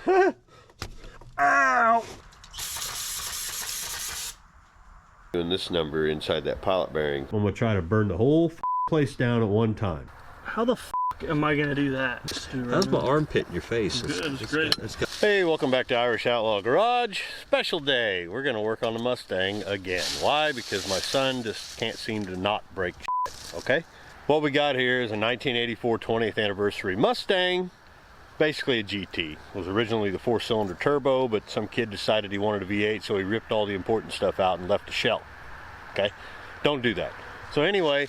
Ow! Doing this number inside that pilot bearing. I'm gonna try to burn the whole place down at one time. How the f am I gonna do that? That's my armpit in your face. It's great. Hey, welcome back to Irish Outlaw Garage. Special day. We're gonna work on the Mustang again. Why? Because my son just can't seem to not break shit, okay? What we got here is a 1984 20th anniversary Mustang. Basically a GT. It was originally the 4-cylinder turbo, but some kid decided he wanted a V8, so he ripped all the important stuff out and left the shell. Okay? Don't do that. So anyway,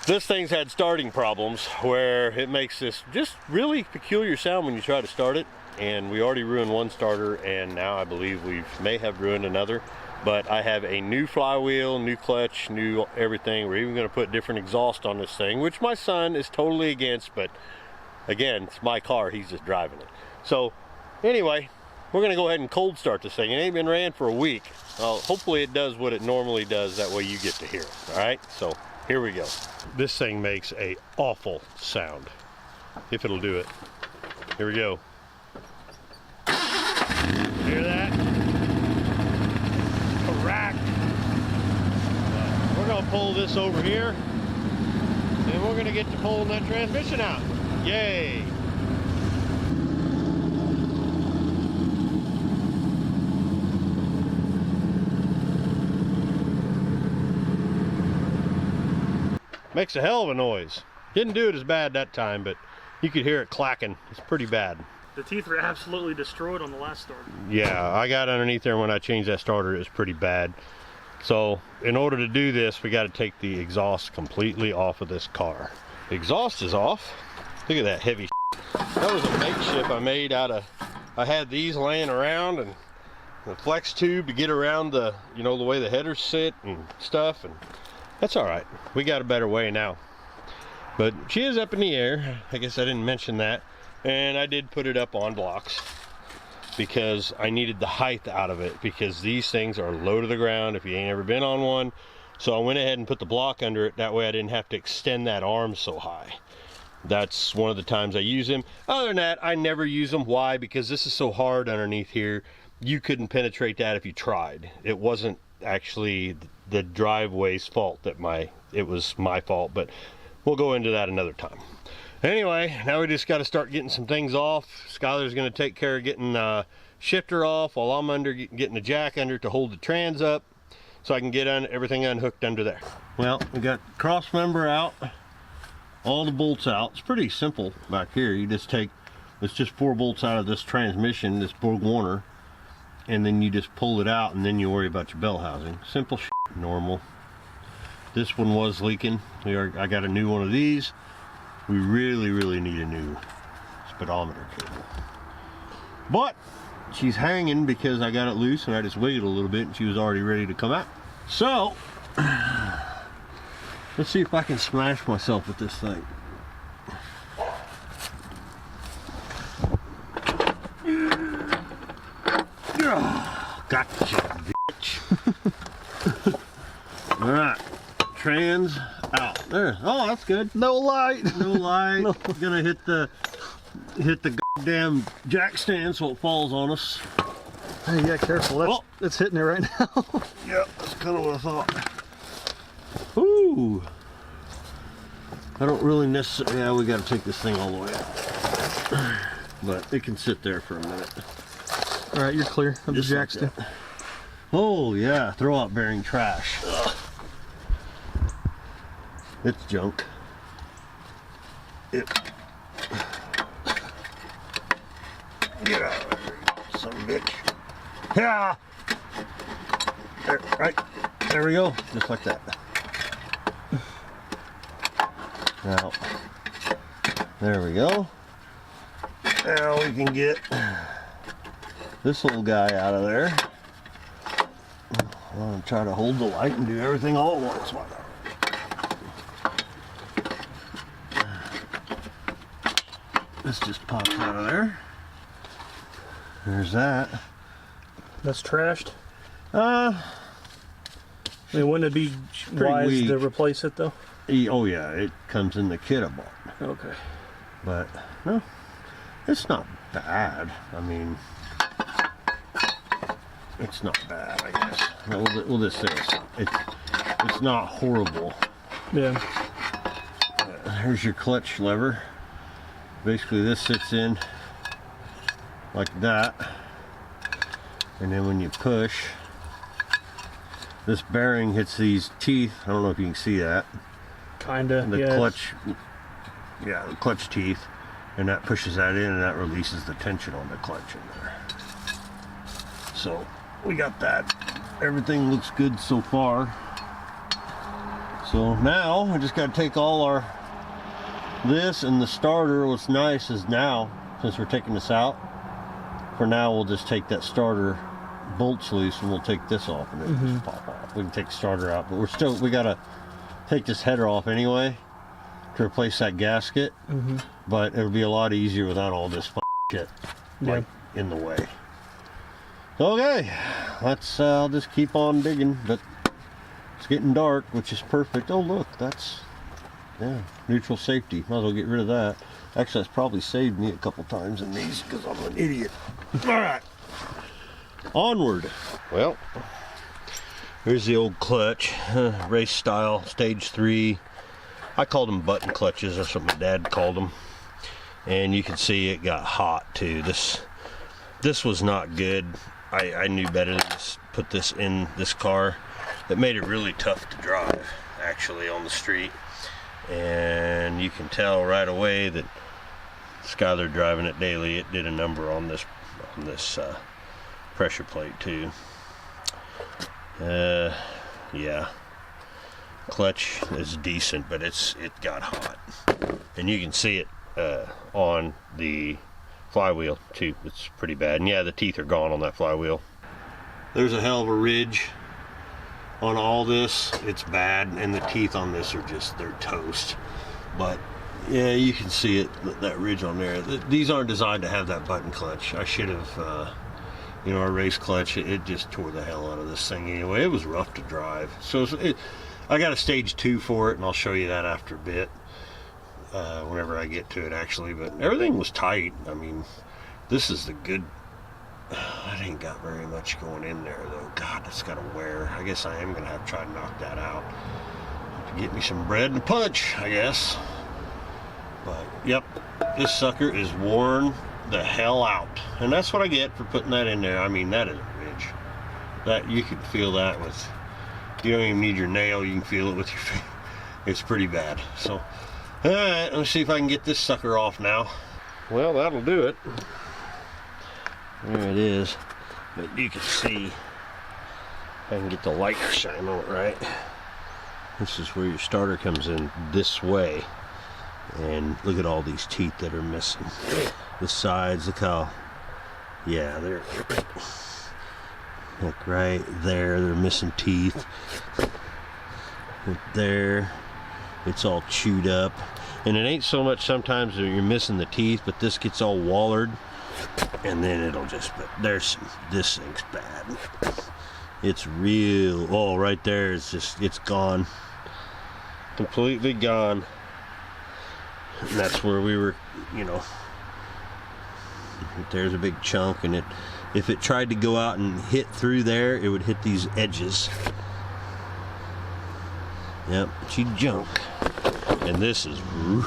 this thing's had starting problems where it makes this just really peculiar sound when you try to start it. And we already ruined one starter, and now I believe we may have ruined another. But I have a new flywheel, new clutch, new everything. We're even going to put different exhaust on this thing, which my son is totally against, but again, it's my car, he's just driving it. So anyway, we're gonna go ahead and cold start this thing. It ain't been ran for a week. Hopefully it does what it normally does, that way you get to hear it. All right, so here we go. This thing makes a awful sound, if it'll do it. Here we go. Hear that? Correct. We're gonna pull this over here, and we're gonna get to pulling that transmission out. Yay! Makes a hell of a noise. Didn't do it as bad that time, but you could hear it clacking. It's pretty bad. The teeth were absolutely destroyed on the last starter. Yeah, I got underneath there when I changed that starter. It was pretty bad. So in order to do this, we got to take the exhaust completely off of this car. The exhaust is off. Look at that heavy shit. That was a makeshift I made out of, I had these laying around and the flex tube to get around the, you know, the way the headers sit and stuff, and that's all right. We got a better way now. But she is up in the air. I guess I didn't mention that. And I did put it up on blocks because I needed the height out of it, because these things are low to the ground if you ain't ever been on one. So I went ahead and put the block under it. That way I didn't have to extend that arm so high. That's one of the times I use them. Other than that, I never use them. Why? Because this is so hard underneath here. You couldn't penetrate that if you tried. It wasn't actually the driveway's fault that it was my fault, but we'll go into that another time. Anyway, now we just got to start getting some things off. Skylar's going to take care of getting the shifter off while I'm getting the jack under to hold the trans up, so I can get everything unhooked under there. Well, we got cross member out. All the bolts out. It's pretty simple back here. You just take, it's just 4 bolts out of this transmission, this Borg Warner, and then you just pull it out, and then you worry about your bell housing. Simple shit, normal. This one was leaking. I got a new one of these. We really need a new speedometer cable. But she's hanging because I got it loose and I just waited a little bit and she was already ready to come out. So let's see if I can smash myself with this thing. Gotcha, bitch. All right, trans out. There. Oh, that's good. No light. No light. No. Gonna hit the goddamn jack stand so it falls on us. Hey, yeah, careful. It's hitting it right now. Yep, that's kind of what I thought. Ooh. I don't really necessarily, yeah, we got to take this thing all the way out. But it can sit there for a minute. All right, you're clear of the jack stand. Oh, yeah, throw out bearing trash. Ugh. It's junk. Get out of there, son of a bitch. Yeah. There, right. There we go. Just like that. Now, there we go. Now we can get this little guy out of there. I'm going to try to hold the light and do everything all at once. This just pops out of there. There's that. That's trashed. I mean, wouldn't it be wise weak to replace it though? Oh yeah, it comes in the kit I bought. Okay. But no, it's not bad. I mean, it's not bad, I guess. We'll just say it's not horrible. Yeah. Here's your clutch lever. Basically, this sits in like that, and then when you push, this bearing hits these teeth. I don't know if you can see that. Kinda. The clutch, yeah, the clutch teeth, and that pushes that in, and that releases the tension on the clutch in there. So we got that. Everything looks good so far. So now I just got to take all this and the starter. What's nice is now, since we're taking this out, for now we'll just take that starter bolts loose and we'll take this off and it'll just pop off. We can take the starter out, but we gotta take this header off anyway to replace that gasket. But it'll be a lot easier without all this shit like in the way. Okay, I'll just keep on digging, but it's getting dark, which is perfect. Oh look, that's neutral safety. Might as well get rid of that. Actually, that's probably saved me a couple times in these because I'm an idiot. All right, onward. Well, here's the old clutch, race style, stage 3. I called them button clutches. That's what my dad called them. And you can see it got hot too. This was not good. I knew better than to put this in this car. It made it really tough to drive, actually, on the street. And you can tell right away that Skylar driving it daily, it did a number on this pressure plate too. Yeah, clutch is decent, but it got hot, and you can see it on the flywheel too. It's pretty bad, and yeah, the teeth are gone on that flywheel. There's a hell of a ridge on all this. It's bad, and the teeth on this are they're toast. But yeah, you can see it, that ridge on there. These aren't designed to have that button clutch. I should have, our race clutch, it just tore the hell out of this thing anyway. It was rough to drive. So I got a stage 2 for it, and I'll show you that after a bit, whenever I get to it actually. But everything was tight. I mean, this is the good. I ain't got very much going in there though. God, it's got to wear. I guess I am gonna have to try to knock that out. Get me some bread and punch, I guess. But yep, this sucker is worn the hell out, and that's what I get for putting that in there. I mean, that is a ridge. That you can feel that with. You don't even need your nail. You can feel it with your finger. It's pretty bad. So, all right, let's see if I can get this sucker off now. Well, that'll do it. There it is. But you can see. I can get the light to shine on it right. This is where your starter comes in this way. And look at all these teeth that are missing. The sides, look how, yeah, they're, look right there, they're missing teeth. Right there, it's all chewed up. And it ain't so much sometimes that you're missing the teeth, but this gets all wallered. And then it'll just, but this thing's bad. It's real, oh, right there, it's gone. Completely gone. And that's where we were, there's a big chunk, and if it tried to go out and hit through there, it would hit these edges. Yep, she junk. And this is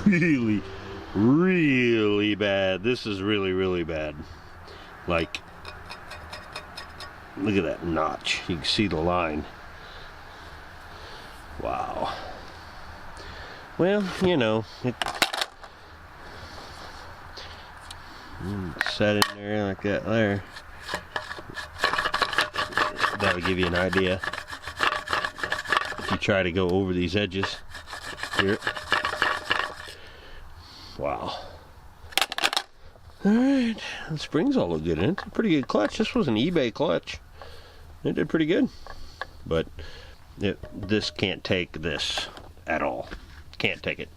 really, really bad. This is really, really bad. Like, look at that notch. You can see the line. Wow. Well, it set in there like that there. That would give you an idea. If you try to go over these edges here. Wow. Alright, the springs all look good in it. It's a pretty good clutch. This was an eBay clutch. It did pretty good. But this can't take this at all. Can't take it.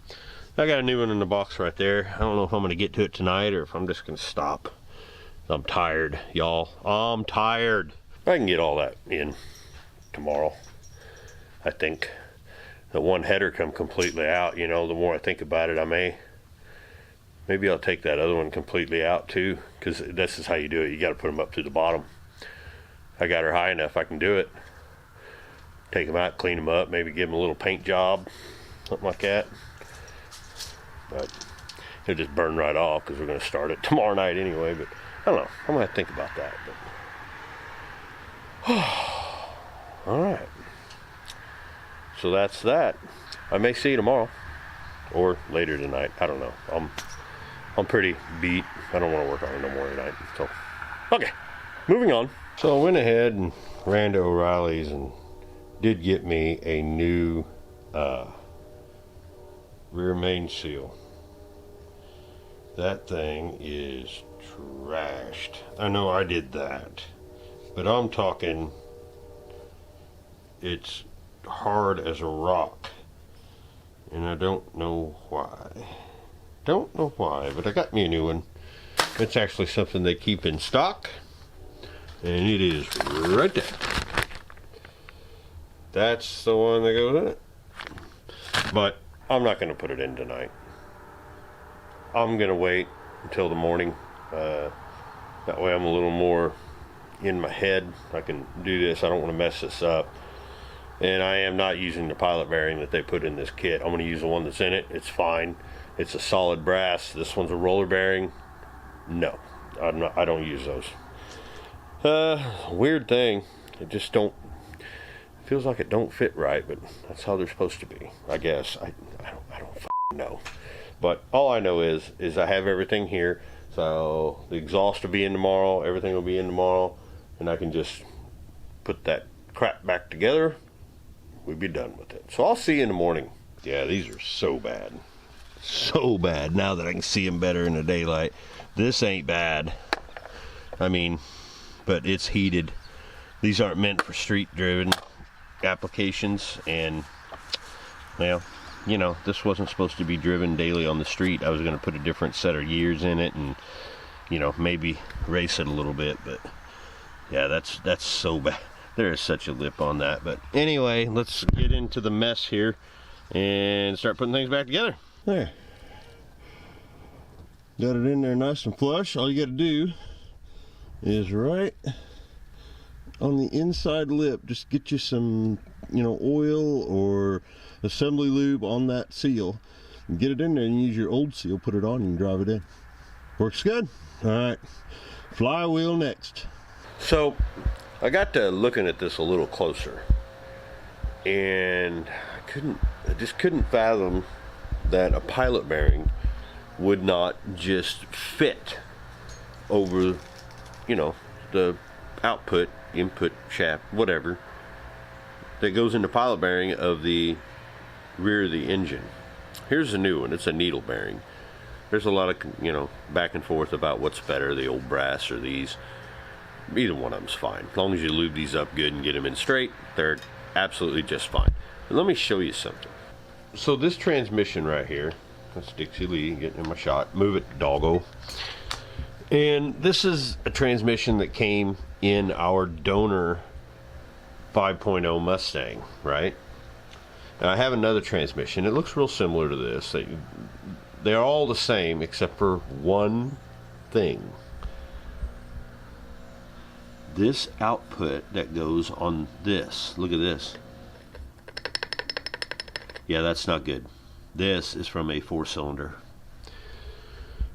I got a new one in the box right there. I don't know if I'm going to get to it tonight or if I'm just going to stop. I'm tired, y'all. I'm tired. I can get all that in tomorrow. I think the one header come completely out. The more I think about it, I may. But, yep, this can't take this at all. Can't take it. I got a new one in the box right there. I don't know if I'm going to get to it tonight or if I'm just going to stop. I'm tired, y'all. I'm tired. I can get all that in tomorrow. I think the one header come completely out. The more I think about it, I may. Maybe I'll take that other one completely out too, because this is how you do it. You got to put them up to the bottom. I got her high enough, I can do it. Take them out, clean them up, maybe give them a little paint job, something like that. But it'll just burn right off because we're going to start it tomorrow night anyway. But I don't know. I'm going to have to think about that. But all right. So that's that. I may see you tomorrow or later tonight. I don't know. I'm pretty beat. I don't want to work on it no more tonight. So okay, moving on. So I went ahead and ran to O'Reilly's and did get me a new rear main seal. That thing is trashed. I know I did that, but I'm talking it's hard as a rock, and I don't know why. Don't know why, but I got me a new one. It's actually something they keep in stock, and it is right there. That's the one that goes in it. But I'm not going to put it in tonight. I'm going to wait until the morning. That way I'm a little more in my head. I can do this. I don't want to mess this up. And I am not using the pilot bearing that they put in this kit. I'm going to use the one that's in it. It's fine. It's a solid brass. This one's a roller bearing. No, I don't use those. Weird thing. It just don't. Feels like it don't fit right, but that's how they're supposed to be, I guess. I don't know. But all I know is I have everything here. So the exhaust will be in tomorrow. Everything will be in tomorrow, and I can just put that crap back together. We'll be done with it. So I'll see you in the morning. Yeah, these are so bad. So bad now that I can see them better in the daylight. This ain't bad. I mean, but it's heated. These aren't meant for street driven applications, and well, you know, this wasn't supposed to be driven daily on the street. I was going to put a different set of gears in it and, you know, maybe race it a little bit, but yeah, that's so bad. There is such a lip on that. But anyway, let's get into the mess here and start putting things back together. There, got it in there nice and flush. All you got to do is right on the inside lip, just get you some, you know, oil or assembly lube on that seal and get it in there and use your old seal, put it on and drive it in. Works good. All right, flywheel next. So I got to looking at this a little closer, and I just couldn't fathom that a pilot bearing would not just fit over, you know, the output, input shaft, whatever, that goes in the pilot bearing of the rear of the engine. Here's a new one. It's a needle bearing. There's a lot of, you know, back and forth about what's better, the old brass or these. Either one of them's fine. As long as you lube these up good and get them in straight, they're absolutely just fine. But let me show you something. So this transmission right here, that's Dixie Lee getting in my shot. Move it, doggo. And this is a transmission that came in our donor 5.0 Mustang, right? And I have another transmission. It looks real similar to this. They're all the same except for one thing. This output that goes on this, look at this. Yeah, that's not good. This is from a 4-cylinder.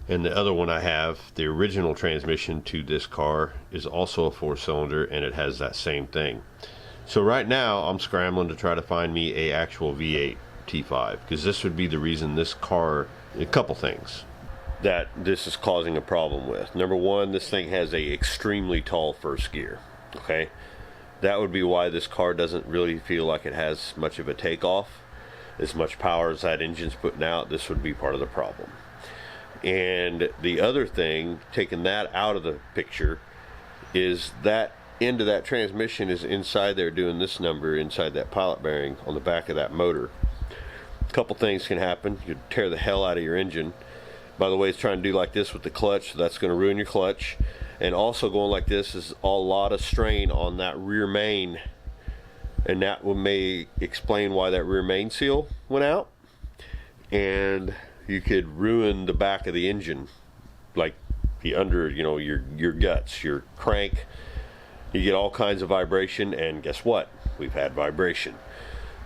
And the other one I have, the original transmission to this car, is also a 4-cylinder, and it has that same thing. So right now I'm scrambling to try to find me a actual V8 T5, because this would be the reason this car, a couple things that this is causing a problem with. Number one, this thing has a extremely tall first gear. Okay, that would be why this car doesn't really feel like it has much of a takeoff. As much power as that engine's putting out, this would be part of the problem. And the other thing, taking that out of the picture, is that end of that transmission is inside there doing this number inside that pilot bearing on the back of that motor. A couple things can happen. You tear the hell out of your engine. By the way, it's trying to do like this with the clutch, so that's going to ruin your clutch. And also going like this is a lot of strain on that rear main, and that may explain why that rear main seal went out. And you could ruin the back of the engine, like the under, you know, your guts, your crank. You get all kinds of vibration, and guess what? We've had vibration.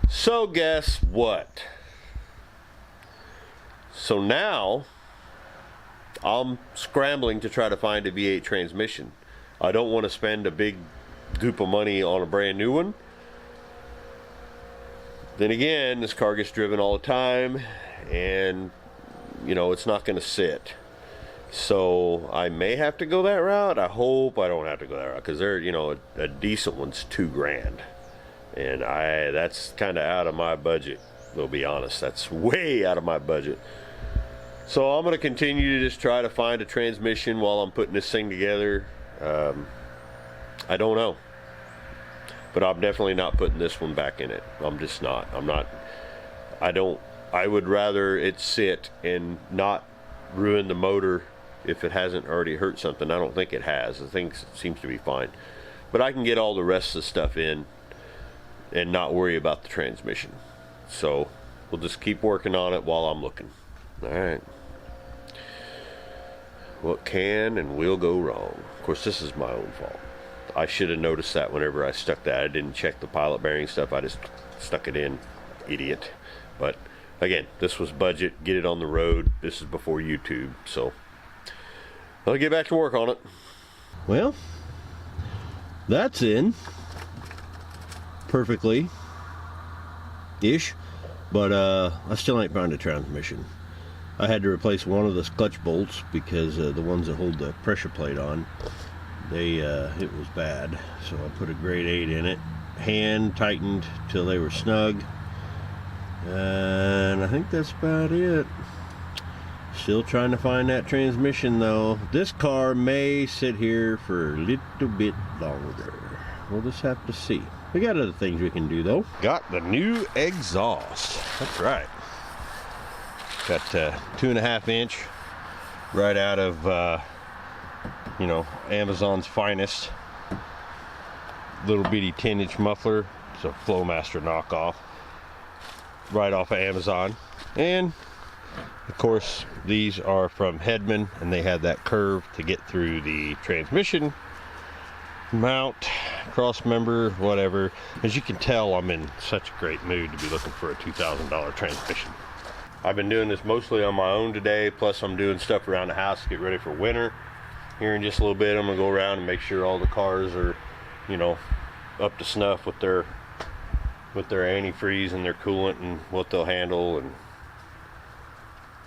So guess what? So now I'm scrambling to try to find a V8 transmission. I don't want to spend a big goop of money on a brand new one. Then again, this car gets driven all the time, and you know, it's not going to sit. So I may have to go that route. I hope I don't have to go that route, because they're, you know, a decent one's $2,000, and that's kind of out of my budget. We'll be honest, that's way out of my budget. So I'm going to continue to just try to find a transmission while I'm putting this thing together. I don't know, but I'm definitely not putting this one back in it. I'm just not. I would rather it sit and not ruin the motor if it hasn't already hurt something. I don't think it has. The thing seems to be fine, but I can get all the rest of the stuff in and not worry about the transmission. So we'll just keep working on it while I'm looking. All right. What can and will go wrong? Of course, this is my own fault. I should have noticed that whenever I stuck that. I didn't check the pilot bearing stuff. I just stuck it in. Idiot. But again, this was budget. Get it on the road. This is before YouTube. So I'll get back to work on it. Well, that's in perfectly ish, but I still ain't found a transmission. I had to replace one of the clutch bolts because the ones that hold the pressure plate on, it was bad. So I put a grade 8 in it, hand tightened till they were snug, and I think that's about it. Still trying to find that transmission though. This car may sit here for a little bit longer. We'll just have to see. We got other things we can do though. Got the new exhaust. That's right. Got 2.5 inch right out of you know, Amazon's finest. Little bitty 10-inch muffler. It's a Flowmaster knockoff right off of Amazon. And of course these are from Hedman, and they had that curve to get through the transmission mount, cross member, whatever. As you can tell, I'm in such a great mood to be looking for a $2,000 transmission. I've been doing this mostly on my own today, plus I'm doing stuff around the house to get ready for winter. Here in just a little bit, I'm gonna go around and make sure all the cars are, you know, up to snuff with their antifreeze and their coolant and what they'll handle. And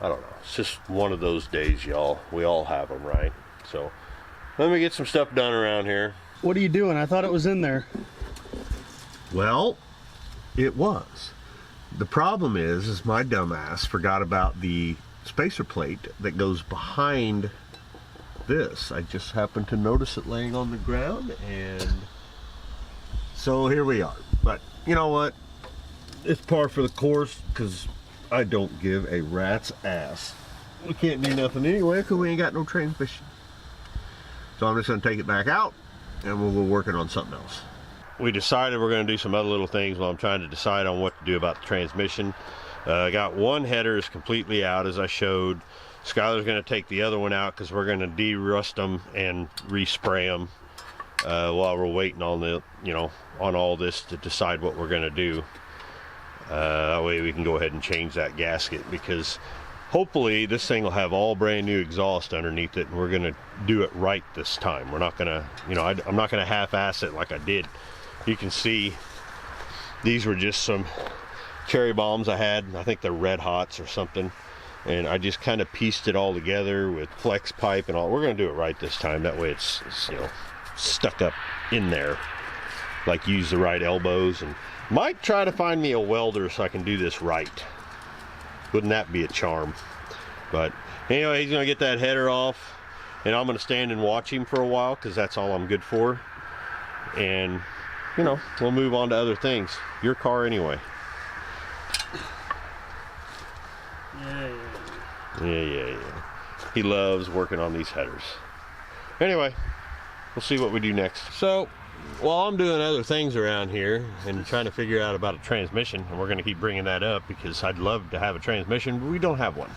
I don't know, it's just one of those days, y'all. We all have them, right? So let me get some stuff done around here. What are you doing? I thought it was in there. Well, it was. The problem is my dumbass forgot about the spacer plate that goes behind this. I just happened to notice it laying on the ground, and so here we are. But you know what? It's par for the course, because I don't give a rat's ass. We can't do nothing anyway because we ain't got no transmission. So I'm just going to take it back out, and we'll go working on something else. We decided we're going to do some other little things while I'm trying to decide on what to do about the transmission. I got one header is completely out, as I showed. Skylar's going to take the other one out because we're going to de-rust them and respray them while we're waiting on the, you know, on all this to decide what we're going to do. That way we can go ahead and change that gasket, because hopefully this thing will have all brand new exhaust underneath it, and we're going to do it right this time. We're not going to, you know, I'm not going to half-ass it like I did. You can see these were just some cherry bombs I had. I think they're Red Hots or something, and I just kind of pieced it all together with flex pipe and all. We're going to do it right this time. That way it's you know, stuck up in there. Like, use the right elbows, and might try to find me a welder so I can do this right. Wouldn't that be a charm? But anyway, he's going to get that header off, and I'm going to stand and watch him for a while, because that's all I'm good for. And you know, we'll move on to other things. Your car anyway. Yeah. He loves working on these headers. Anyway, we'll see what we do next. So while I'm doing other things around here and trying to figure out about a transmission, and we're going to keep bringing that up because I'd love to have a transmission, but we don't have one.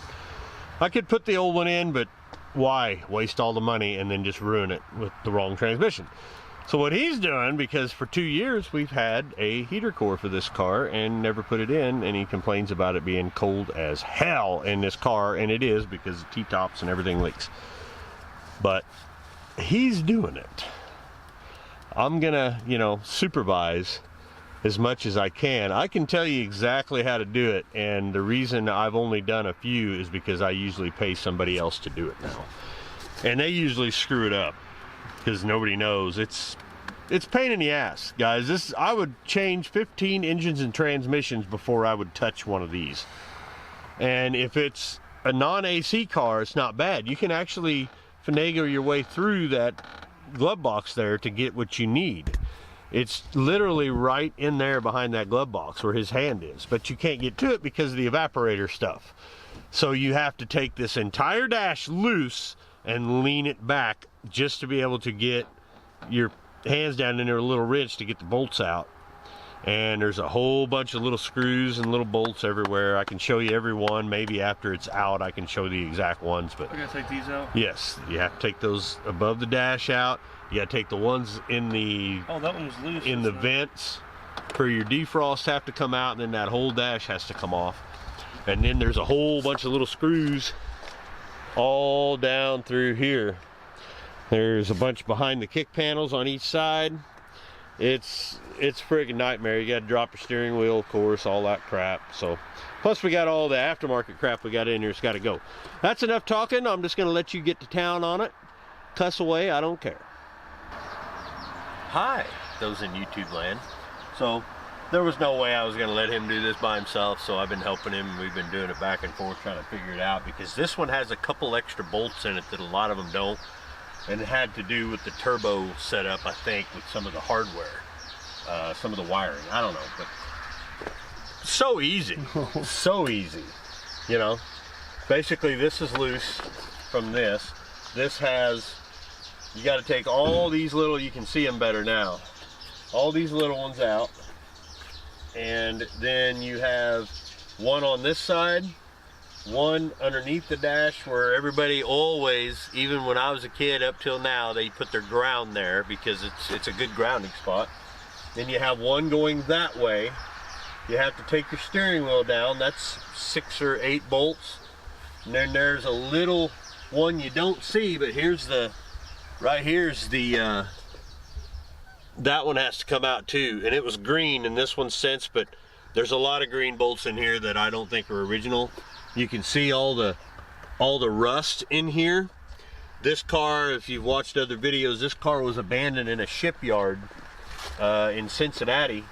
I could put the old one in, but why waste all the money and then just ruin it with the wrong transmission? So what he's doing, because for 2 years we've had a heater core for this car and never put it in, and he complains about it being cold as hell in this car, and it is because the T-tops and everything leaks. But he's doing it. I'm gonna, you know, supervise as much as I can. I can tell you exactly how to do it, and the reason I've only done a few is because I usually pay somebody else to do it now. And they usually screw it up because nobody knows. It's pain in the ass, guys. I would change 15 engines and transmissions before I would touch one of these. And if it's a non-AC car, it's not bad. You can actually finagle your way through that glove box there to get what you need. It's literally right in there behind that glove box where his hand is, but you can't get to it because of the evaporator stuff. So you have to take this entire dash loose and lean it back just to be able to get your hands down in there, a little wrench to get the bolts out. And there's a whole bunch of little screws and little bolts everywhere. I can show you every one. Maybe after it's out I can show the exact ones. But I gotta take these out? Yes, you have to take those above the dash out. You gotta take the ones in the that one was loose, in the vents for your defrost have to come out, and then that whole dash has to come off. And then there's a whole bunch of little screws all down through here. There's a bunch behind the kick panels on each side. It's friggin' nightmare. You got to drop your steering wheel, of course, all that crap. So, plus we got all the aftermarket crap we got in here. It's got to go. That's enough talking. I'm just gonna let you get to town on it. Cuss away, I don't care. Hi, those in YouTube land. So there was no way I was gonna let him do this by himself, so I've been helping him. We've been doing it back and forth, trying to figure it out, because this one has a couple extra bolts in it that a lot of them don't. And it had to do with the turbo setup, I think, with some of the hardware, some of the wiring. I don't know, but so easy, so easy. You know, basically this is loose from this. This has, you got to take all these little, you can see them better now, all these little ones out, and then you have one on this side, one underneath the dash, where everybody always, even when I was a kid up till now, they put their ground there because it's a good grounding spot. Then you have one going that way. You have to take your steering wheel down. That's 6 or 8 bolts. And then there's a little one you don't see, but here's the, right here's the, that one has to come out too. And it was green in this one since, but there's a lot of green bolts in here that I don't think are original. You can see all the rust in here. This car, if you've watched other videos, this car was abandoned in a shipyard in Cincinnati.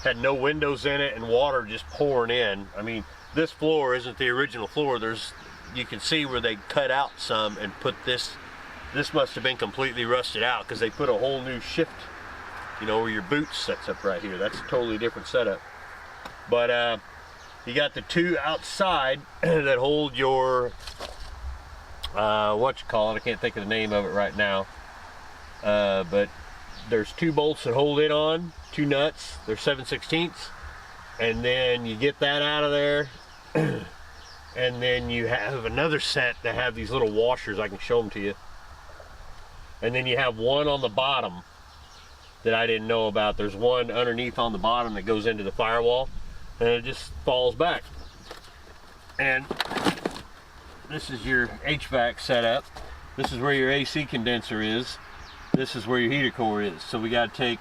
Had no windows in it and water just pouring in. I mean, this floor isn't the original floor. You can see where they cut out some and put this must have been completely rusted out because they put a whole new shift, you know, where your boot sets up right here. That's a totally different setup. But you got the two outside that hold your, what you call it, I can't think of the name of it right now. But there's 2 bolts that hold it on, 2 nuts, they're 7/16. And then you get that out of there. And then you have another set that have these little washers, I can show them to you. And then you have one on the bottom that I didn't know about. There's one underneath on the bottom that goes into the firewall, and it just falls back. And this is your HVAC setup. This is where your AC condenser is. This is where your heater core is. So we got to take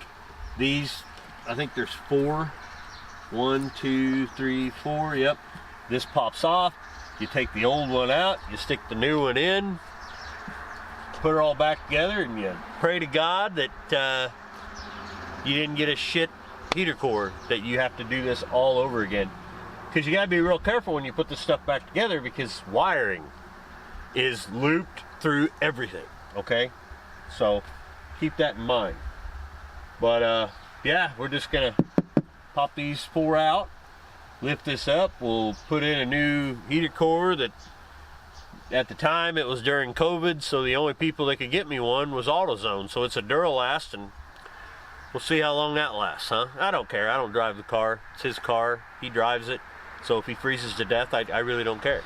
these, I think there's 4. 1, 2, 3, 4, yep. This pops off. You take the old one out, you stick the new one in, put it all back together, and you pray to God that you didn't get a shit heater core, that you have to do this all over again. Because you got to be real careful when you put this stuff back together, because wiring is looped through everything, okay? So keep that in mind. But yeah, we're just gonna pop these 4 out, lift this up, we'll put in a new heater core that at the time it was during COVID, so the only people that could get me one was AutoZone. So it's a Duralast, and we'll see how long that lasts, huh? I don't care, I don't drive the car, it's his car, he drives it. So if he freezes to death, I really don't care.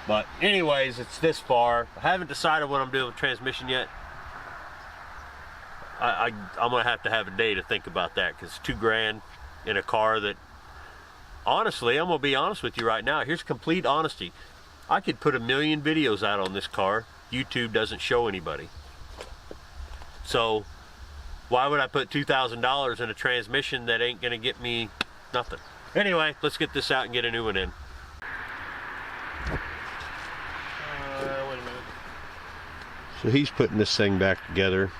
But anyways, it's this far. I haven't decided what I'm doing with transmission yet. I'm gonna have to have a day to think about that, because it's $2 grand in a car that, honestly, I'm gonna be honest with you right now. Here's complete honesty. I could put 1 million videos out on this car. YouTube doesn't show anybody. So why would I put $2,000 in a transmission that ain't gonna get me nothing? Anyway, let's get this out and get a new one in. Wait a minute. So he's putting this thing back together.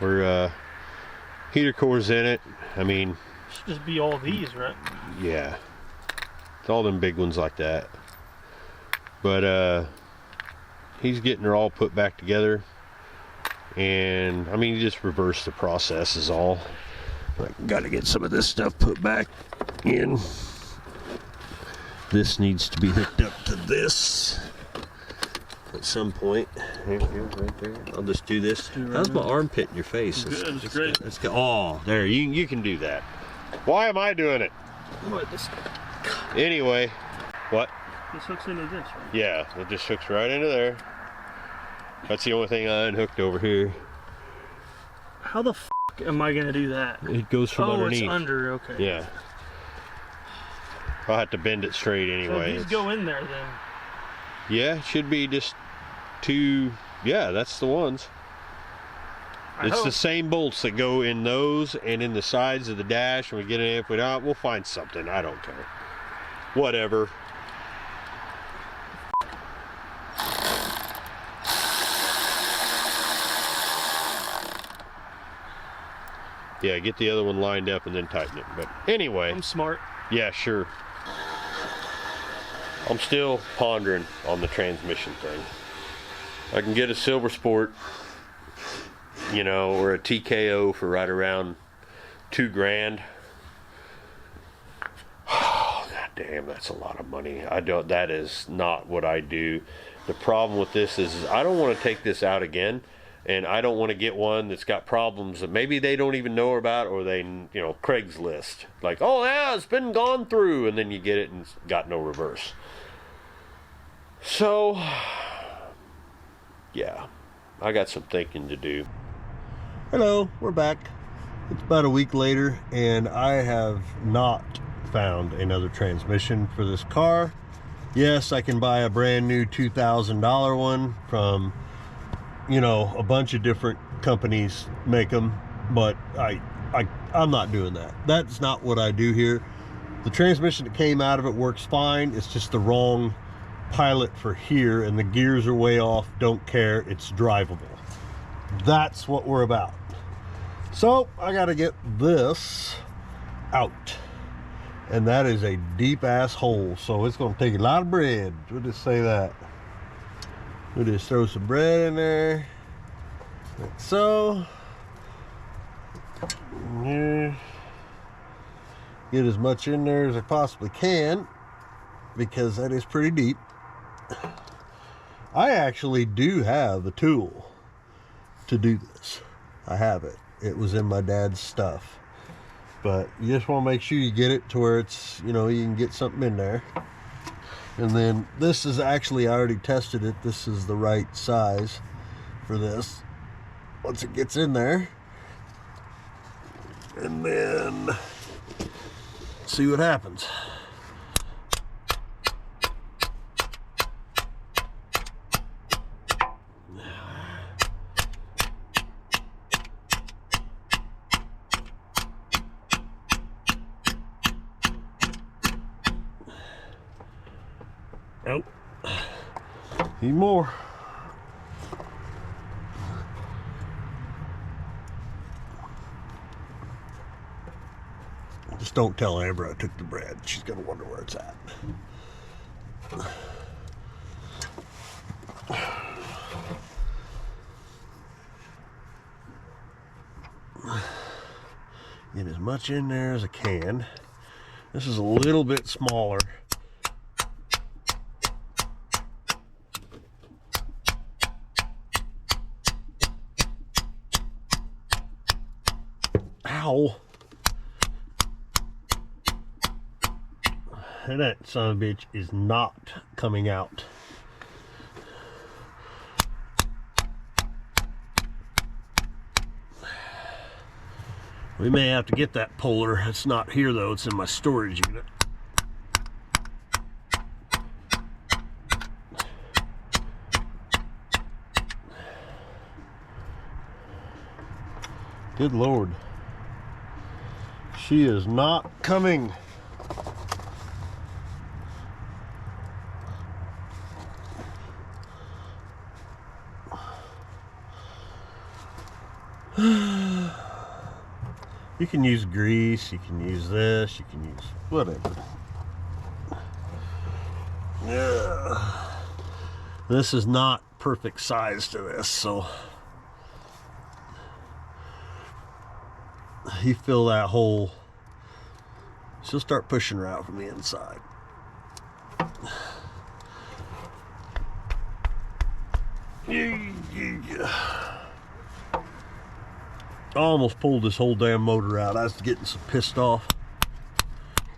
We're heater cores in it. I mean, Should just be all these, right? yeah, it's all them big ones like that. But he's getting her all put back together, and I mean, you just reverse the process is all. Got to get some of this stuff put back in. This needs to be hooked up to this at some point. Here, right there. I'll just do this. How's my armpit in your face? Good, it's great. Let's go. Oh, there, you can do that. Why am I doing it? What, this Anyway, what? hooks into this, right? Yeah, it just hooks right into there. That's the only thing I unhooked over here. How the f am I gonna do that? It goes from underneath. Oh, it's under, okay. Yeah. I'll have to bend it straight So anyway. these go in there then. Yeah, it should be just two. Yeah, that's the ones. It's the same bolts that go in those and in the sides of the dash. And we get it, if we don't, we'll find something. I don't care. Whatever. Yeah, get the other one lined up and then tighten it. But anyway. I'm smart. Yeah, sure. I'm still pondering on the transmission thing. I can get a Silver Sport, you know, or a TKO for right around $2 grand. Oh, God damn, that's a lot of money. That is not what I do. The problem with this is I don't want to take this out again, and I don't want to get one that's got problems that maybe they don't even know about, or they, you know, Craigslist. Like, oh yeah, it's been gone through, and then you get it and it's got no reverse. So, yeah, I got some thinking to do. Hello, we're back. It's about a week later, and I have not found another transmission for this car. Yes, I can buy a brand new $2,000 one from, you know, a bunch of different companies make them, but I'm not doing that. That's not what I do here. The transmission that came out of it works fine. It's just the wrong pilot for here, and the gears are way off. Don't care, it's drivable. That's what we're about. So I got to get this out, and that is a deep ass hole, so it's going to take a lot of bread. We'll just say that. We'll just throw some bread in there, like so. Here. Get as much in there as I possibly can, because that is pretty deep. I actually do have a tool to do this. I have it. It was in my dad's stuff. But you just want to make sure you get it to where it's, you know, you can get something in there. And then this is actually, I already tested it. This is the right size for this. Once it gets in there. And then see what happens. Nope. Need more. Just don't tell Amber I took the bread. She's gonna wonder where it's at. Get as much in there as I can. This is a little bit smaller. Ow. And that son of a bitch is not coming out. We may have to get that puller. It's not here though, it's in my storage unit. Good Lord. She is not coming. You can use grease, you can use this, you can use whatever. Yeah. This is not perfect size to this, so you fill that hole, she'll start pushing her out from the inside. I almost pulled this whole damn motor out. I was getting so pissed off.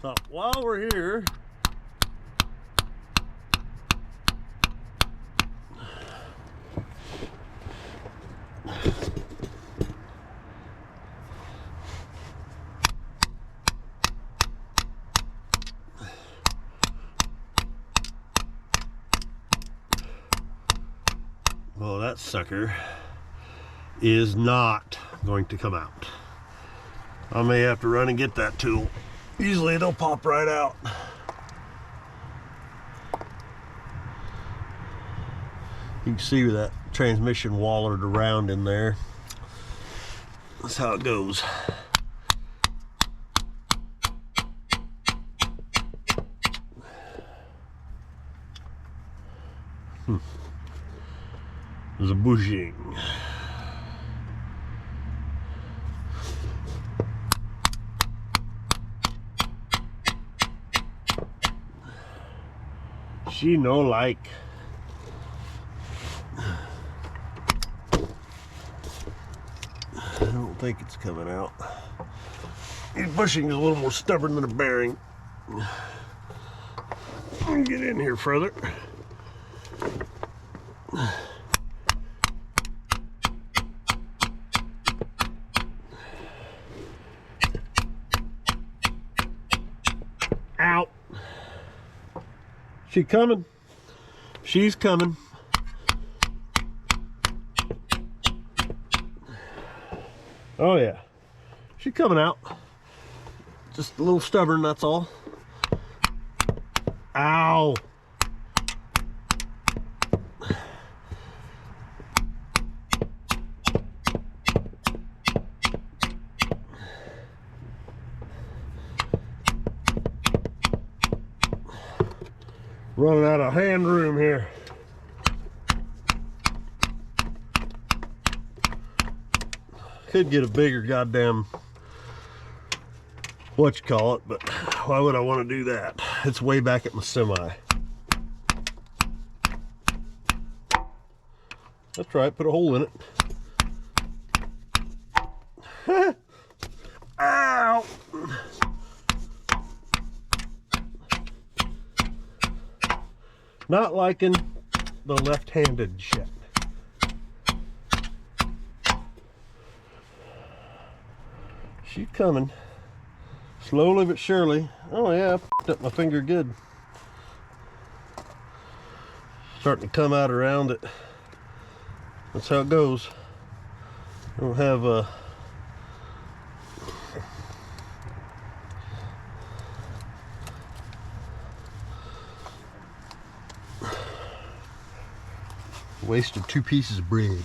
Thought, while we're here, well, that sucker is not going to come out. I may have to run and get that tool. Usually it'll pop right out. You can see that transmission wallered around in there. That's how it goes. There's a bushing. She no like. I don't think it's coming out. This bushing is a little more stubborn than a bearing. Let me get in here further. Out. She coming? She's coming. Oh yeah, she's coming out. Just a little stubborn, that's all. Ow. Running out of hand room here. Could get a bigger goddamn whatchamacallit, but why would I want to do that? It's way back at my semi. That's right, put a hole in it. Ow! Not liking the left-handed shit. She's coming. Slowly but surely. Oh yeah, I f***ed up my finger good. Starting to come out around it. That's how it goes. I don't have a wasted 2 pieces of bread.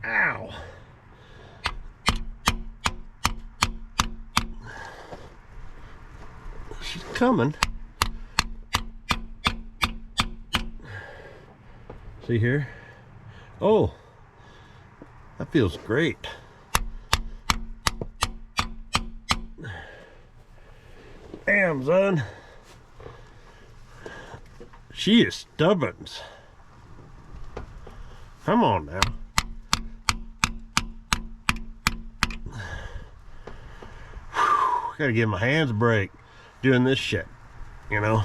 Ow. She's coming. See here? Oh, that feels great. Damn, son. She is stubborn. Come on now. gotta give my hands a break doing this shit, you know.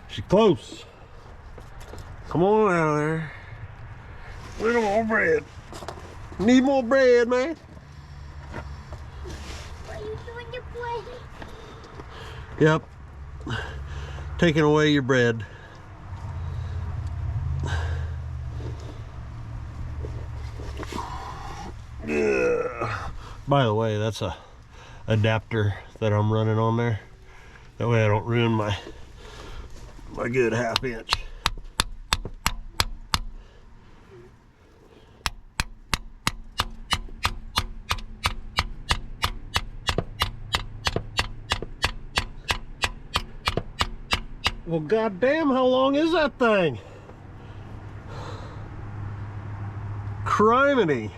She's close. Come on out of there. Little more bread. Need more bread, man. What are you doing to play? Yep. Taking away your bread. Yeah. By the way, that's a adapter that I'm running on there. That way I don't ruin my good 1/2 inch. Well, goddamn, how long is that thing? Criminy.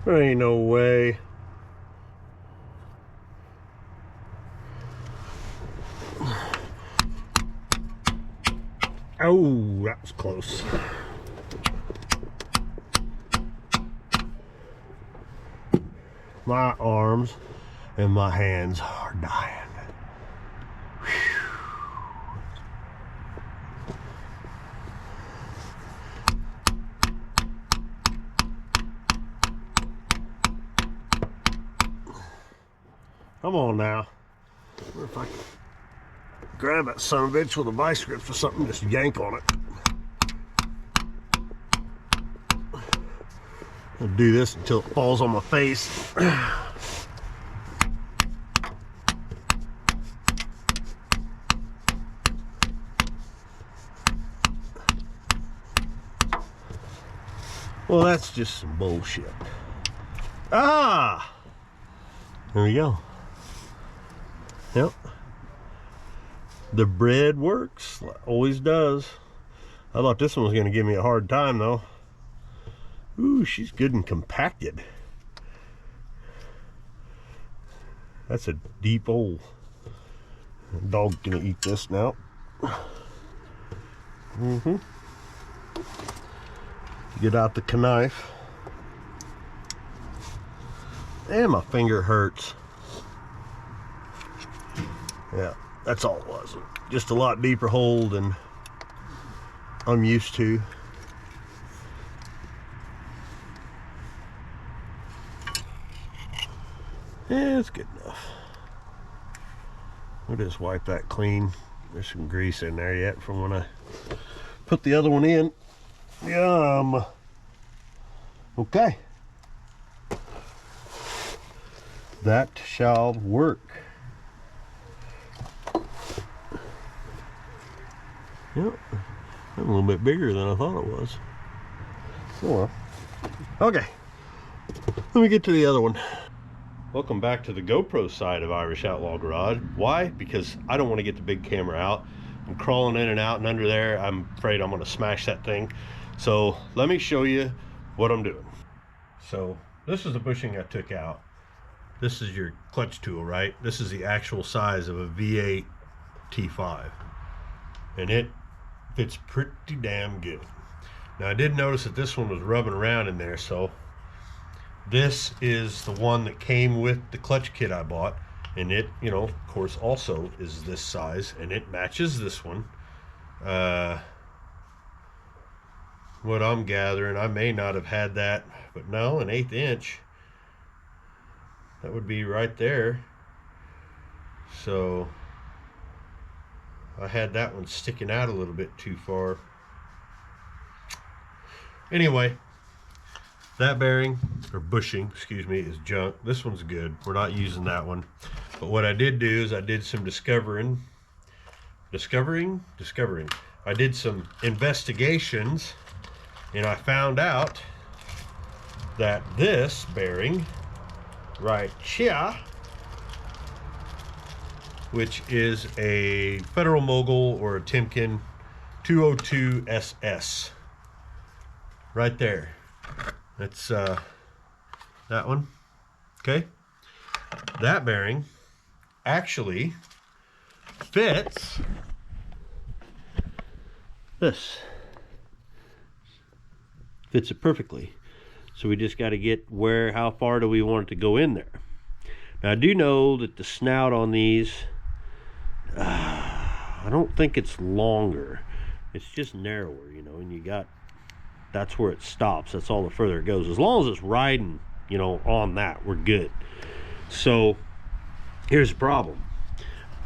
There ain't no way. Oh, that was close. My arms and my hands are dying. Come on now. I wonder if I can grab that son of a bitch with a vice grip or something, just yank on it. I'll do this until it falls on my face. Well, that's just some bullshit. Ah! There we go. Yep. The bread works, always does. I thought this one was going to give me a hard time though. Ooh, she's good and compacted. That's a deep hole. Dog's gonna eat this now. Get out the knife. And my finger hurts. Yeah, that's all it was. Just a lot deeper hole than I'm used to. Yeah, it's good enough. We'll just wipe that clean. There's some grease in there yet from when I put the other one in. Yum. Okay. That shall work. Yep. A little bit bigger than I thought it was. Oh well. Okay. Let me get to the other one. Welcome back to the GoPro side of Irish Outlaw Garage. Why? Because I don't want to get the big camera out. I'm crawling in and out and under there. I'm afraid I'm going to smash that thing. So let me show you what I'm doing. So this is the bushing I took out. This is your clutch tool, right? This is the actual size of a V8 T5. And it fits pretty damn good. Now I did notice that this one was rubbing around in there, so this is the one that came with the clutch kit I bought, and it, you know, of course, also is this size, and it matches this one. What I'm gathering, I may not have had that, but no, an 1/8 inch. That would be right there. So I had that one sticking out a little bit too far. Anyway, that bearing, or bushing, excuse me, is junk. This one's good. We're not using that one. But what I did do is I did some discovering. I did some investigations, and I found out that this bearing right here which is a Federal Mogul or a Timken 202 SS. Right there. That's that one. Okay. That bearing actually fits this. Fits it perfectly. So we just got to get how far do we want it to go in there. Now I do know that the snout on these, I don't think it's longer. It's just narrower, you know, and that's where it stops. That's all the further it goes. As long as it's riding, you know, on that, we're good. So here's the problem.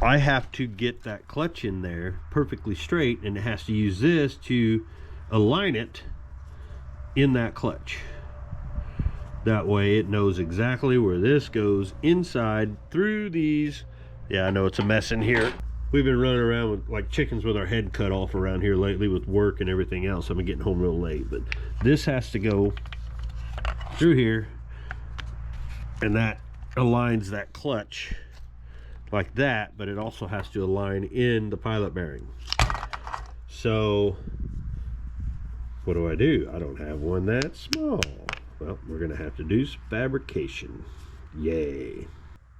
I have to get that clutch in there perfectly straight, and it has to use this to align it in that clutch. That way it knows exactly where this goes inside through these. Yeah, I know it's a mess in here. We've been running around with like chickens with our head cut off around here lately with work and everything else. I've been getting home real late, but this has to go through here, and that aligns that clutch like that, but it also has to align in the pilot bearing. So what do? I don't have one that small. Well, we're gonna have to do some fabrication. Yay.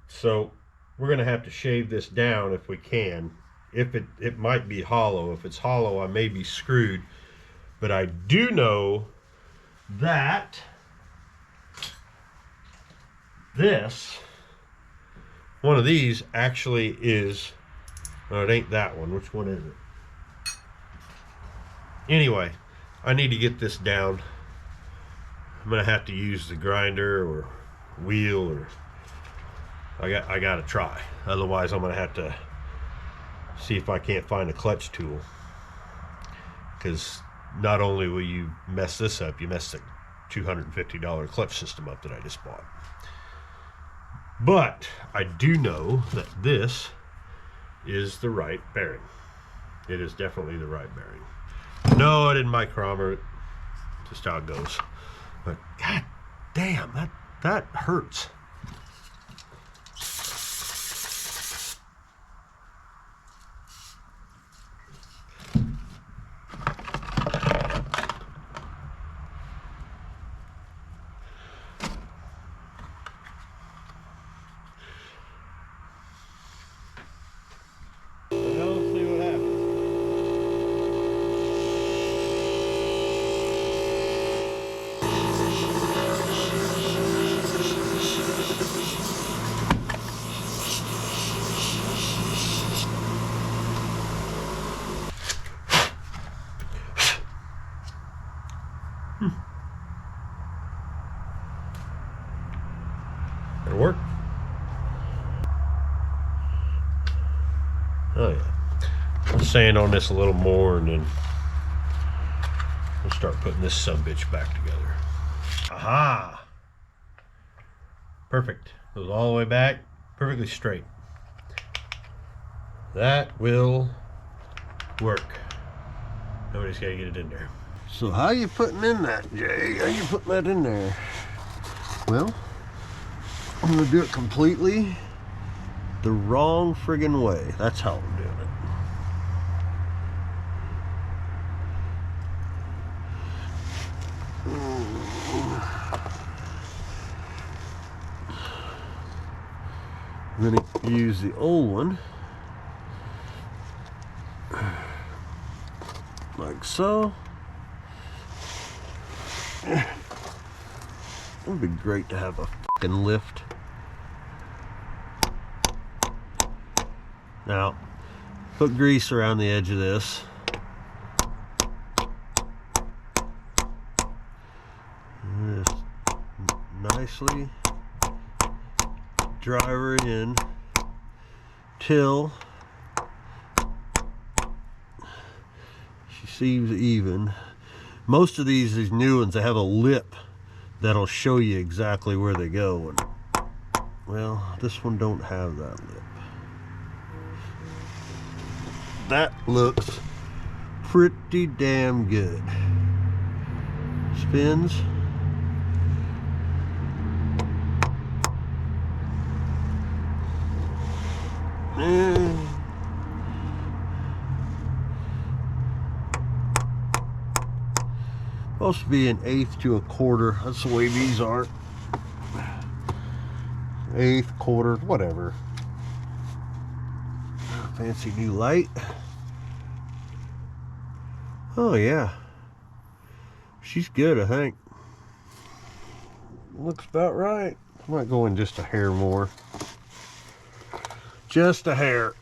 So we're gonna have to shave this down if we can. If it might be hollow. If it's hollow, I may be screwed. But I do know that one of these actually is, well, it ain't that one. Which one is it? Anyway, I need to get this down. I'm gonna have to use the grinder or wheel, or I gotta try. Otherwise, I'm gonna have to see if I can't find a clutch tool. Because not only will you mess this up, you mess the $250 clutch system up that I just bought. But I do know that this is the right bearing. It is definitely the right bearing. No, I didn't micrometer it. Just how it goes. But god damn, that hurts. It'll work. Oh yeah. I'm sand on this a little more, and then we'll start putting this sumbitch back together. Aha! Perfect. Goes all the way back, perfectly straight. That will work. Nobody's got to get it in there. So how you putting in that, Jay? How you putting that in there? Well, I'm gonna do it completely the wrong friggin' way. That's how I'm doing it. I'm gonna use the old one, like so. It would be great to have a fucking lift. Now, put grease around the edge of this. Just nicely drive her in till she seems even. Most of these new ones, they have a lip that'll show you exactly where they go. And, well, this one don't have that lip. That looks pretty damn good. Spins. Supposed to be an 1/8 to 1/4. That's the way these are. 1/8, 1/4, whatever. Fancy new light. Oh yeah, she's good, I think. Looks about right. Might go in just a hair more. Just a hair.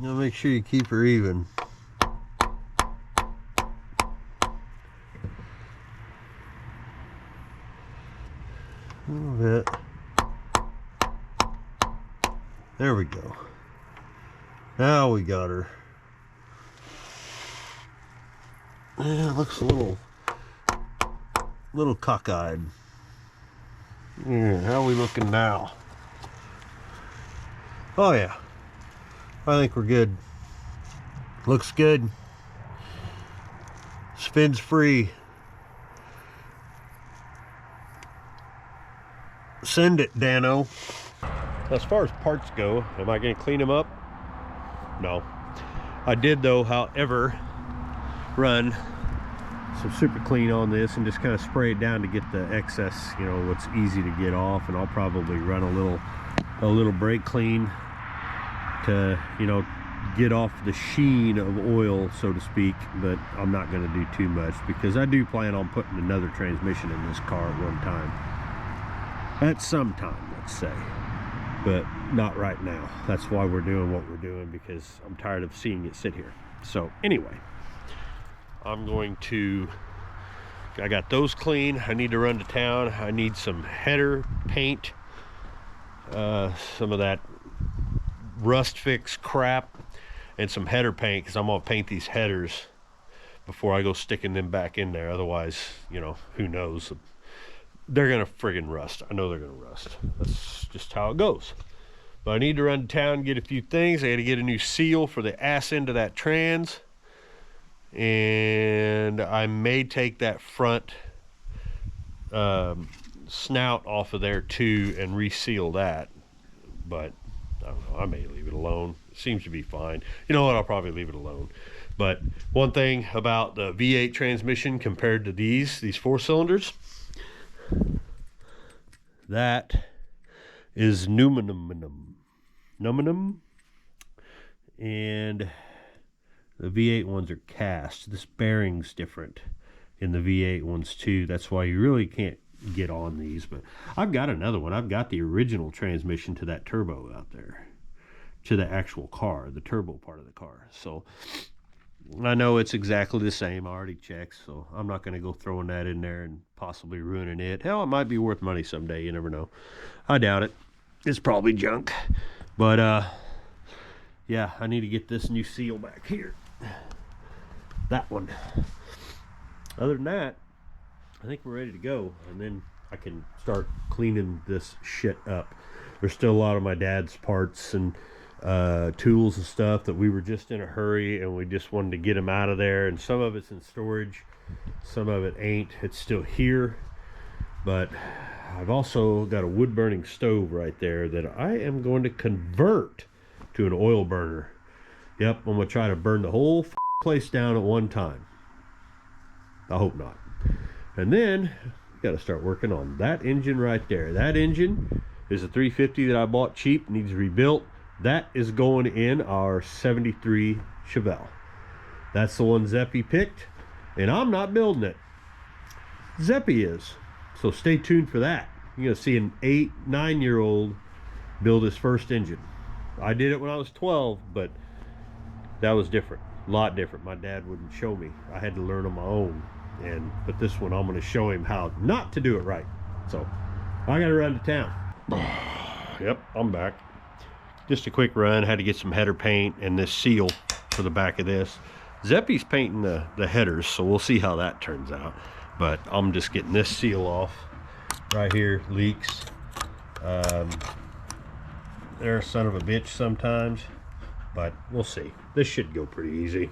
Now make sure you keep her even. A little bit. There we go. Now we got her. Yeah, looks a little cockeyed. Yeah, how are we looking now? Oh yeah, I think we're good. Looks good. Spins free. Send it, Dano. As far as parts go, am I going to clean them up? No. I did though, however, run some super clean on this and just kind of spray it down to get the excess, you know, what's easy to get off. And I'll probably run a little brake clean to, you know, get off the sheen of oil, so to speak. But I'm not going to do too much because I do plan on putting another transmission in this car at one time. At some time, let's say. But not right now. That's why we're doing what we're doing, because I'm tired of seeing it sit here. So anyway, I'm going to, I got those clean. I need to run to town. I need some header paint, some of that rust fix crap, and some header paint, because I'm going to paint these headers before I go sticking them back in there. Otherwise, you know, who knows? They're gonna friggin' rust. I know they're gonna rust. That's just how it goes. But I need to run to town and get a few things. I gotta get a new seal for the ass end of that trans. And I may take that front snout off of there too and reseal that. But I don't know, I may leave it alone. It seems to be fine. You know what, I'll probably leave it alone. But one thing about the V8 transmission compared to these 4-cylinders, that is aluminum, and the V8 ones are cast. This bearing's different in the V8 ones too. That's why you really can't get on these. But I've got another one. I've got the original transmission to that turbo out there, to the actual car, the turbo part of the car. So I know it's exactly the same. I already checked, so I'm not going to go throwing that in there and possibly ruining it. Hell, it might be worth money someday. You never know. I doubt it. It's probably junk. But, yeah, I need to get this new seal back here. That one. Other than that, I think we're ready to go. And then I can start cleaning this shit up. There's still a lot of my dad's parts and tools and stuff that we were just in a hurry and we just wanted to get them out of there, and some of it's in storage, some of it ain't. It's still here, but I've also got a wood burning stove right there that I am going to convert to an oil burner. Yep, I'm gonna try to burn the whole place down at one time. I hope not. And then we got to start working on that engine right there. That engine is a 350 that I bought cheap, needs rebuilt. That is going in our 73 Chevelle. That's the one Zeppy picked, and I'm not building it. Zeppy is. So stay tuned for that. You're going to see an 8-9-year-old build his first engine. I did it when I was 12, but that was different. A lot different. My dad wouldn't show me. I had to learn on my own. But this one, I'm going to show him how not to do it right. So I got to run to town. Yep, I'm back. Just a quick run. Had to get some header paint and this seal for the back of this. Zeppy's painting the headers, so we'll see how that turns out. But I'm just getting this seal off. Right here, leaks. They're a son of a bitch sometimes, but we'll see. This should go pretty easy.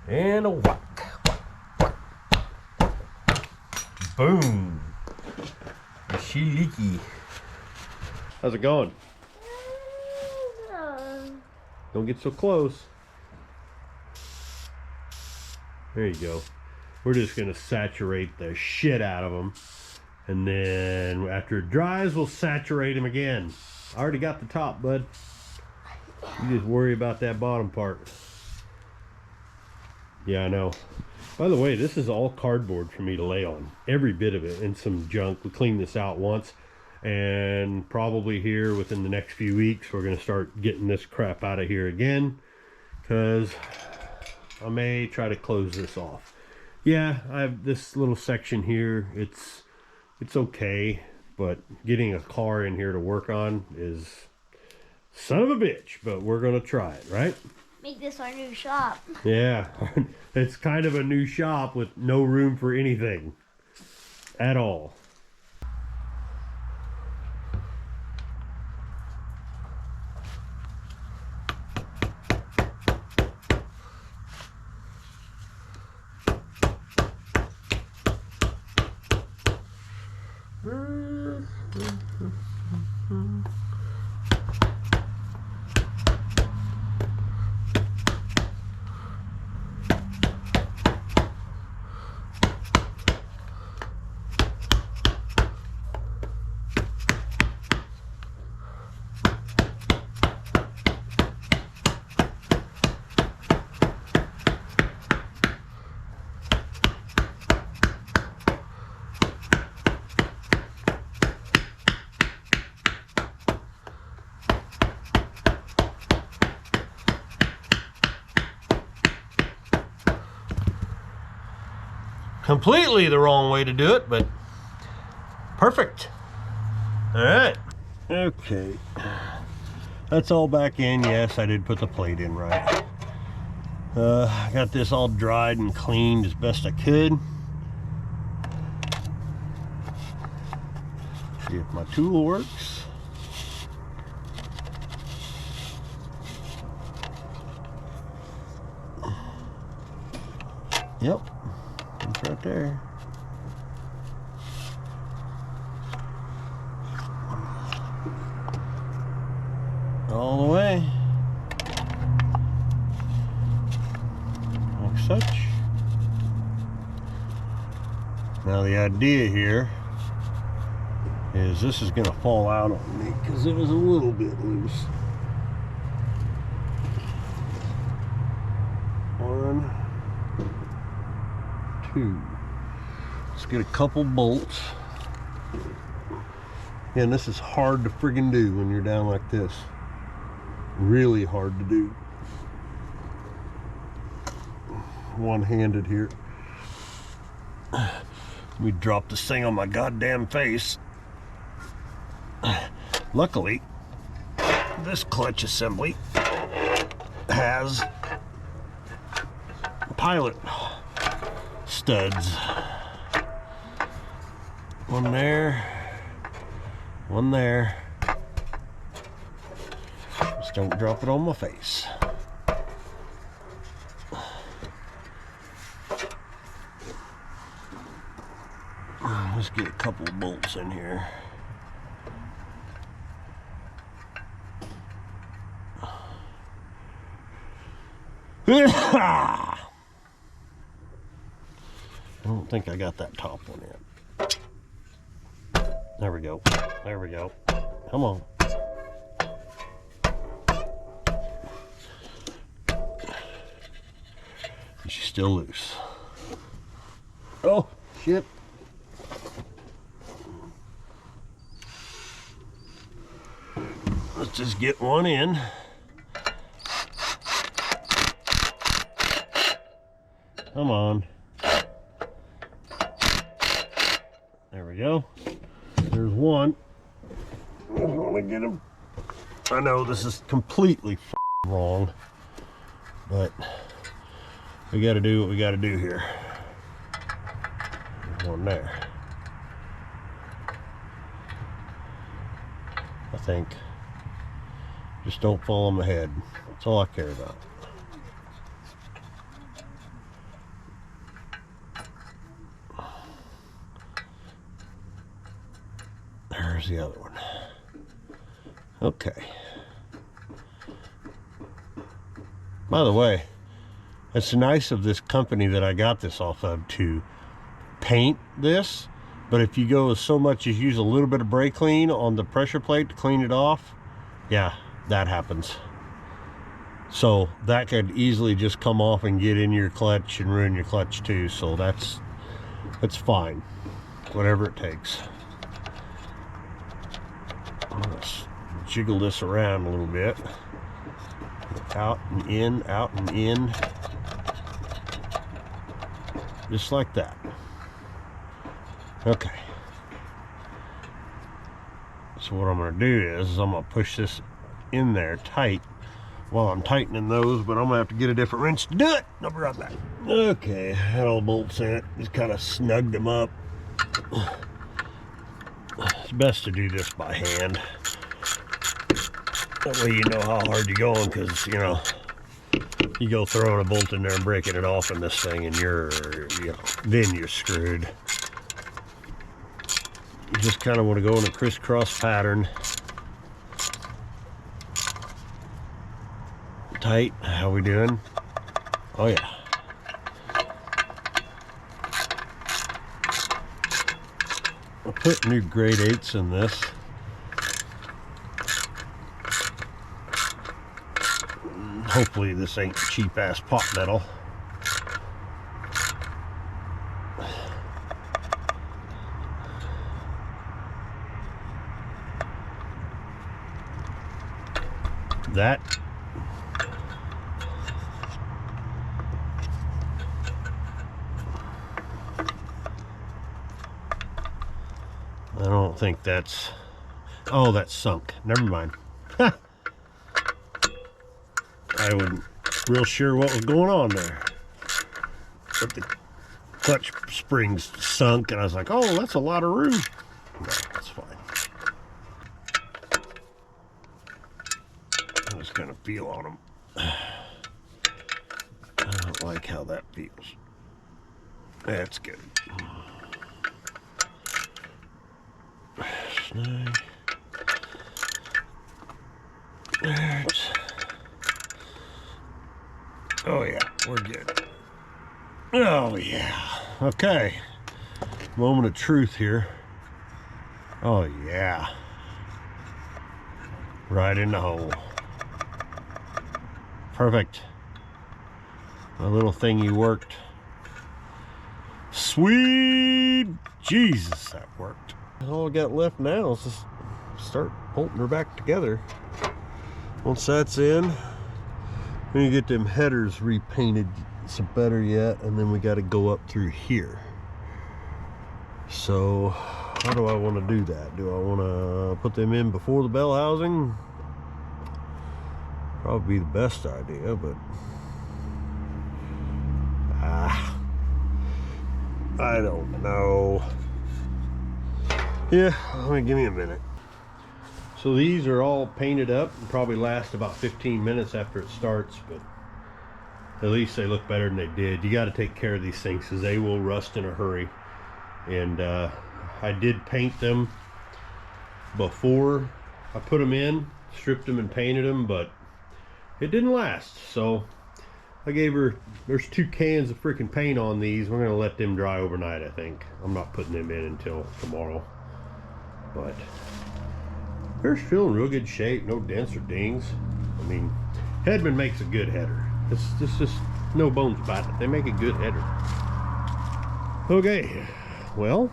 And a whack, whack, whack. Boom. leaky. How's it going? Don't get so close. There you go. We're just gonna saturate the shit out of them, and then after it dries, we'll saturate them again. I already got the top, bud. You just worry about that bottom part. Yeah, I know. By the way, this is all cardboard for me to lay on. Every bit of it, and some junk. We cleaned this out once, and probably here within the next few weeks, we're gonna start getting this crap out of here again, because I may try to close this off. Yeah, I have this little section here. It's okay, but getting a car in here to work on is son of a bitch, but we're gonna try it, right? Make this our new shop. Yeah, it's kind of a new shop with no room for anything at all. Completely the wrong way to do it, but perfect. All right. Okay. That's all back in. Yes, I did put the plate in right. I got this all dried and cleaned as best I could. See if my tool works. Yep. It's right there. All the way. Like such. Now the idea here is this is going to fall out on me because it was a little bit loose. One, two. Let's get a couple bolts. And this is hard to friggin' do when you're down like this. Really hard to do. One-handed here. Let me drop this thing on my goddamn face. Luckily, this clutch assembly has pilot studs. One there, one there. Just don't drop it on my face. Let's get a couple of bolts in here. I don't think I got that top one in. There we go. There we go. Come on. She's still loose. Oh, shit. Let's just get one in. Come on. There we go. There's one. I want to get him. I know this is completely wrong, but we got to do what we got to do here. There's one there. I think. Just don't fall on my head. That's all I care about. Where's the other one? Okay. By the way, it's nice of this company that I got this off of to paint this, but if you go so much as use a little bit of brake clean on the pressure plate to clean it off, yeah, that happens. So that could easily just come off and get in your clutch and ruin your clutch too. So that's fine, whatever it takes. Let's jiggle this around a little bit. Out and in, out and in. Just like that. Okay. So what I'm going to do is I'm going to push this in there tight while I'm tightening those, but I'm going to have to get a different wrench to do it. I'll be right back. Okay, had all the bolts in it. Just kind of snugged them up. It's best to do this by hand. That way you know how hard you're going, because, you know, you go throwing a bolt in there and breaking it off in this thing, and then you're screwed. You just kind of want to go in a crisscross pattern. Tight. How we doing? Oh yeah. I'll put new grade 8s in this. Hopefully this ain't cheap ass pot metal. That I don't think that's, oh, that's sunk. Never mind. I wasn't real sure what was going on there, but the clutch springs sunk, and I was like, oh, that's a lot of room. No, that's fine. I'm just gonna feel on them. I don't like how that feels. That's good. Snug. There's. Oh yeah, we're good. Oh yeah. Okay. Moment of truth here. Oh yeah. Right in the hole. Perfect. My little thingy worked. Sweet Jesus, that worked. All I got left now is just start bolting her back together. Once that's in, we need to get them headers repainted some better yet, and then we got to go up through here. So how do I want to do that? Do I want to put them in before the bell housing? Probably be the best idea, but I don't know. Yeah, give me a minute. So these are all painted up and probably last about 15 minutes after it starts, but at least they look better than they did. You got to take care of these things because they will rust in a hurry. And I did paint them before I put them in, stripped them and painted them, but it didn't last. So I gave her, there's 2 cans of freaking paint on these. We're gonna let them dry overnight, I think. I'm not putting them in until tomorrow. But they're still in real good shape, no dents or dings. I mean, Hedman makes a good header. It's just no bones about it. They make a good header. Okay, well,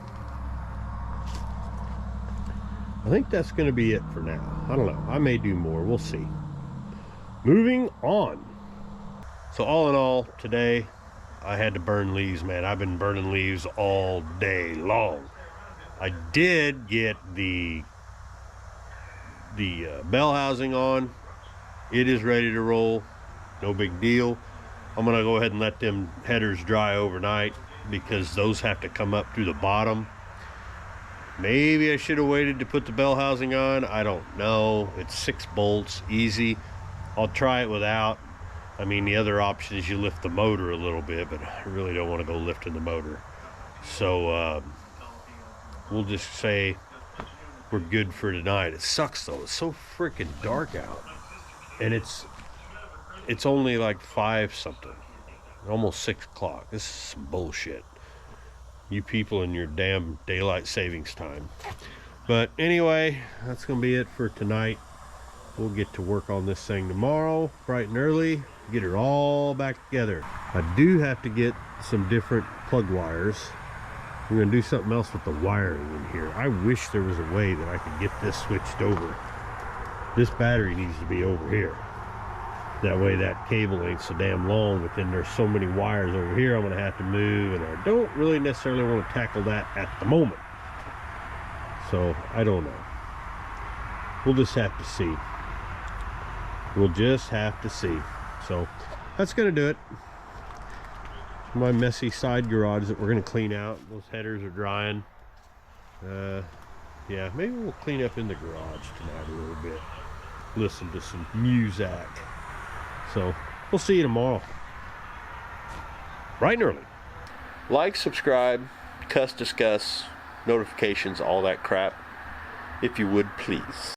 I think that's gonna be it for now. I don't know, I may do more, we'll see. Moving on. So all in all, today I had to burn leaves, man. I've been burning leaves all day long. I did get the bell housing on. It is ready to roll, no big deal. I'm gonna go ahead and let them headers dry overnight because those have to come up through the bottom. Maybe I should have waited to put the bell housing on, I don't know. It's 6 bolts, easy. I'll try it without. I mean, the other option is you lift the motor a little bit, but I really don't want to go lifting the motor. So we'll just say we're good for tonight. It sucks though, it's so freaking dark out. And it's only like 5 something, almost 6 o'clock. This is some bullshit. You people in your damn daylight savings time. But anyway, that's gonna be it for tonight. We'll get to work on this thing tomorrow, bright and early, get it all back together. I do have to get some different plug wires. I'm gonna do something else with the wiring in here. I wish there was a way that I could get this switched over. This battery needs to be over here. That way that cable ain't so damn long, but then there's so many wires over here I'm gonna have to move, and I don't really necessarily want to tackle that at the moment. So I don't know. We'll just have to see. We'll just have to see. So that's gonna do it. My messy side garage that we're gonna clean out. Those headers are drying. Yeah, maybe we'll clean up in the garage tonight a little bit. Listen to some music. So we'll see you tomorrow, bright and early. Like, subscribe, discuss, notifications, all that crap, if you would please.